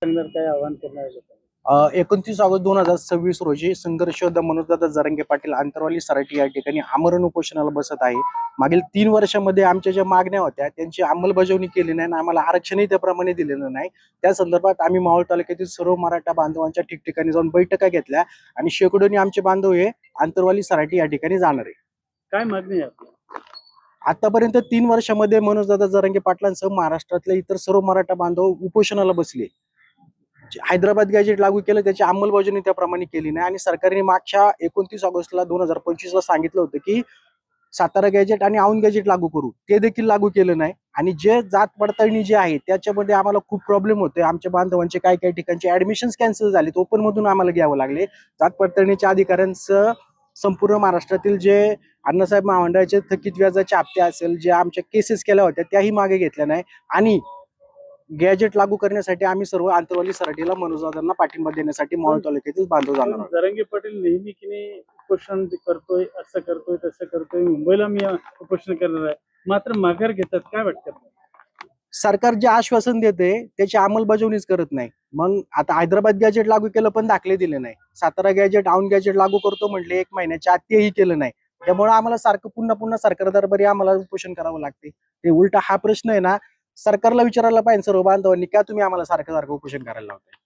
संघर्ष काय आव्हान करणार आहे लोकांना? 29 ऑगस्ट 2026 रोजी संघर्ष योद्धा मनोजदादा जरांगे पाटील आंतरवाली सराटी या ठिकाणी आमरण उपोषणाला बसत आहे. मागील 3 वर्षामध्ये आमच्या ज्या मागण्या होत्या त्यांची अंमलबजावणी केली नाही आणि आम्हाला आरक्षणही त्याप्रमाणे दिलेलं नाही. त्या संदर्भात आम्ही मावळ तालुक्यातील सर्व मराठा बांधवांच्या ठिकठिकाणी जाऊन बैठका घेतल्या आणि शेकडोनी आमचे बांधव हे आंतरवाली सराटी या ठिकाणी जाणार आहे. काय मागणी आहे आपली? आतापर्यंत 3 वर्षामध्ये मनोजदादा जरांगे पाटलांसह महाराष्ट्रातले इतर सर्व मराठा बांधव उपोषणाला बसले. हैदराबाद गॅजेट लागू केलं, त्याची अंमलबजावणी त्याप्रमाणे केली नाही आणि सरकारने मागच्या 29 ऑगस्टला 2025 ला सांगितलं होतं की सातारा गॅजेट आणि औंध गॅजेट लागू करू, ते देखील लागू केलं नाही. आणि जे जात पडताळणी जे आहे त्याच्यामध्ये आम्हाला खूप प्रॉब्लेम होते. आमच्या बांधवांचे काही ठिकाणचे ऍडमिशन्स कॅन्सल झाले, ओपन मधून आम्हाला घ्यावं लागले. जात पडताळणीच्या अधिकाऱ्यांचं संपूर्ण महाराष्ट्रातील जे अण्णासाहेब महामंडळाचे थकीत व्याजाचे हप्ते असेल, जे आमच्या केसेस केल्या होत्या त्याही मागे घेतल्या नाही. आणि गॅजेट लागू करण्यासाठी आम्ही सर्व आंतरवाली सराटीला मनोजदादांना पाठिंबा देण्यासाठी मावळ तालुक्यातील बांधव जाणार आहोत. जरांगे पाटील नेहमी की नाही उपोषण करतोय, असं करतोय तसं करतोय, मुंबईला मी उपोषण करणार आहे, मात्र माघार घेतात. काय वाटतं? सरकार जे आश्वासन देते त्याची अंमलबजावणीच करत नाही. मग आता हैदराबाद गॅजेट लागू केलं पण दाखले दिले नाही. सातारा गॅजेट औंध गॅजेट लागू करतो म्हटले 1 महिन्याच्या आत तेही केलं नाही. त्यामुळे आम्हाला सारखं पुन्हा पुन्हा सरकार दरबारी आम्हाला उपोषण करावं लागते. ते उलटा हा प्रश्न आहे ना, सरकारला विचारायला पाहिजे सर्व बांधवांनी, का तुम्ही आम्हाला सारखं सारखं उपोषण करायला लावताय.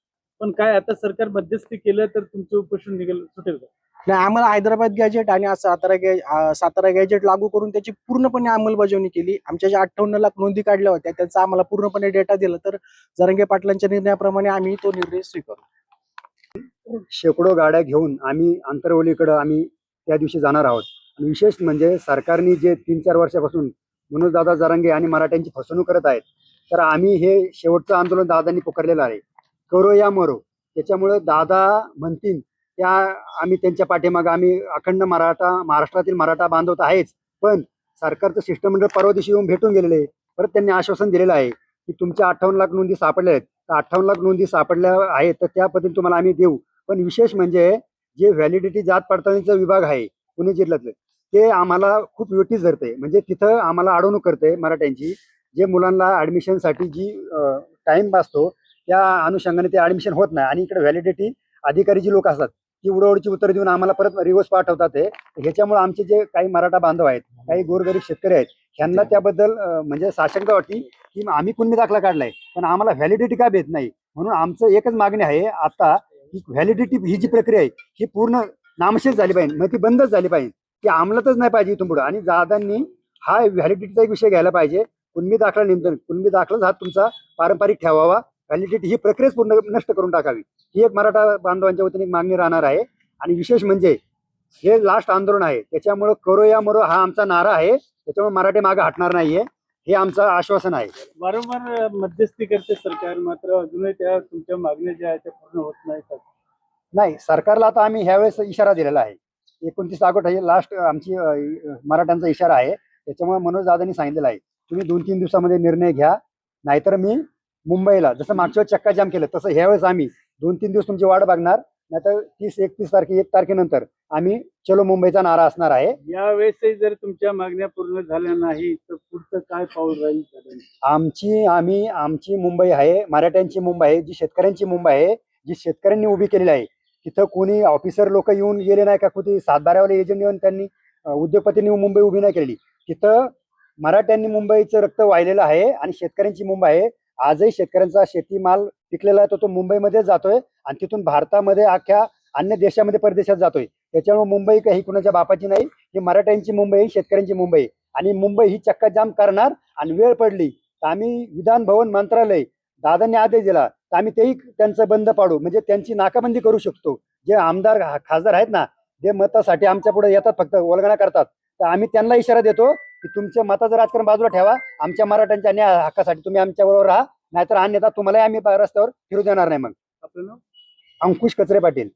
पण काय आता सरकार मध्यस्थी केलं तर तुमचं उपोषण सुटेल का? नाही, आम्हाला हैदराबाद गॅजेट आणि सातारा गॅजेट लागू करून त्याची पूर्णपणे अंमलबजावणी केली. आमच्या ज्या 58 लाख नोंदी काढल्या होत्या त्यांचा आम्हाला पूर्णपणे डेटा दिला तर जरांगे पाटलांच्या निर्णयाप्रमाणे आम्ही तो निर्णय स्वीकारू. शेकडो गाड्या घेऊन आम्ही आंतरवलीकडे आम्ही त्या दिवशी जाणार आहोत. आणि विशेष म्हणजे सरकारने जे 3-4 वर्षापासून मनोजदादा जरांगे आणि मराठ्यांची फसवणूक करत आहेत, तर आम्ही हे शेवटचं आंदोलन दादांनी पुकारलेलं आहे, करो या मरो. त्याच्यामुळे दादा म्हणतील त्या आम्ही त्यांच्या पाठीमागे आम्ही अखंड महाराष्ट्रातील मराठा बांधव आहेच. पण सरकारचं शिष्टमंडळ परवा दिवशी येऊन भेटून गेलेले आहे. परत त्यांनी आश्वासन दिलेलं आहे की तुमच्या 58 लाख नोंदी सापडल्या आहेत, तर 58 लाख नोंदी सापडल्या आहेत तर त्या पद्धतीने तुम्हाला आम्ही देऊ. पण विशेष म्हणजे जे व्हॅलिडिटी जात पडताळणीचा विभाग आहे पुणे जिल्ह्यातलं, ते आम्हाला खूप वेटीस धरते. म्हणजे तिथं आम्हाला अडवणूक करते मराठ्यांची. जे मुलांना ॲडमिशनसाठी जी टाईम असतो त्या अनुषंगाने ते ॲडमिशन होत नाही. आणि इकडे व्हॅलिडिटी अधिकारी जी लोक असतात ती उडवडीची उत्तर देऊन आम्हाला परत रिव्हर्स पाठवतात. ते ह्याच्यामुळे आमचे जे काही मराठा बांधव आहेत, काही गोरगरीब शेतकरी आहेत, ह्यांना त्याबद्दल म्हणजे साशंकता वाटली की आम्ही कुणबी दाखला काढलाय पण आम्हाला व्हॅलिडिटी का भेट नाही. म्हणून आमचं एकच मागणी आहे आता की व्हॅलिडिटी ही जी प्रक्रिया आहे ही पूर्ण नामशेष झाली पाहिजे, मग ती बंदच झाली पाहिजे, ती अंमलातच नाही पाहिजे इथून पुढे. आणि दादांनी हा व्हॅलिडिटीचा एक विषय घ्यायला पाहिजे. कुणबी दाखला निमंत्रण, कुणबी दाखलाच हा तुमचा पारंपरिक ठेवावा, व्हॅलिडिटी ही प्रक्रियाच पूर्ण नष्ट करून टाकावी, ही एक मराठा बांधवांच्या वतीने एक मागणी राहणार आहे. आणि विशेष म्हणजे हे लास्ट आंदोलन आहे, त्याच्यामुळे करो या मरो हा आमचा नारा आहे. त्याच्यामुळे मराठे मागे हटणार नाहीये, हे आमचं आश्वासन आहे. वारंवार मध्यस्थी करते सरकार, मात्र अजूनही त्या तुमच्या मागण्या ज्या आहेत त्या पूर्ण होत नाहीत. नाही, सरकारला आता आम्ही ह्यावेळेस इशारा दिलेला आहे. 29 ऑगस्ट हे लास्ट आमची मराठ्यांचा इशारा आहे. त्याच्यामुळे मनोज दादांनी सांगितलेलं आहे तुम्ही 2-3 दिवसामध्ये निर्णय घ्या, नाहीतर मी मुंबईला जसं मागच्या वेळेस चक्का जाम केलं तसं ह्यावेळेस आम्ही 2-3 दिवस तुमची वाट बघणार, नाहीतर 30-31 तारखे 1 तारखेनंतर आम्ही चलो मुंबईचा नारा असणार आहे. यावेळेसही जर तुमच्या मागण्या पूर्ण झाल्या नाही तर पुढचं काय पाऊल राहील? आमची मुंबई आहे, मराठ्यांची मुंबई आहे, जी शेतकऱ्यांची मुंबई आहे, जी शेतकऱ्यांनी उभी केलेली आहे. तिथं कोणी ऑफिसर लोक येऊन गेले नाही का, कोणी सातबाऱ्यावाले एजंट येऊन त्यांनी उद्योगपतींनी मुंबई उभी नाही केलेली. तिथं मराठ्यांनी मुंबईचं रक्त वाहिलेलं आहे आणि शेतकऱ्यांची मुंबई आहे. आजही शेतकऱ्यांचा शेतीमाल पिकलेला आहे तो मुंबईमध्येच जातोय आणि तिथून भारतामध्ये अख्ख्या अन्य देशामध्ये परदेशात जातोय. त्याच्यामुळे मुंबई काही कुणाच्या बापाची नाही, ही मराठ्यांची मुंबई, शेतकऱ्यांची मुंबई. आणि मुंबई ही चक्का जाम करणार. आणि वेळ पडली तर आम्ही विधान भवन मंत्रालय दादांनी आदेश दिला तर आम्ही तेही त्यांचं बंद पाडू, म्हणजे त्यांची नाकाबंदी करू शकतो. जे आमदार खासदार आहेत ना, जे मतासाठी आमच्या पुढे येतात फक्त वल्गणा करतात, तर आम्ही त्यांना इशारा देतो की तुमच्या मताचं राजकारण बाजूला ठेवा, आमच्या मराठ्यांच्या न्याय हक्कासाठी तुम्ही आमच्या बरोबर राहा, नाहीतर अन्यथा तुम्हालाही आम्ही रस्त्यावर फिरू देणार नाही. मग आपलं नाव? अंकुश कचरे पाटील.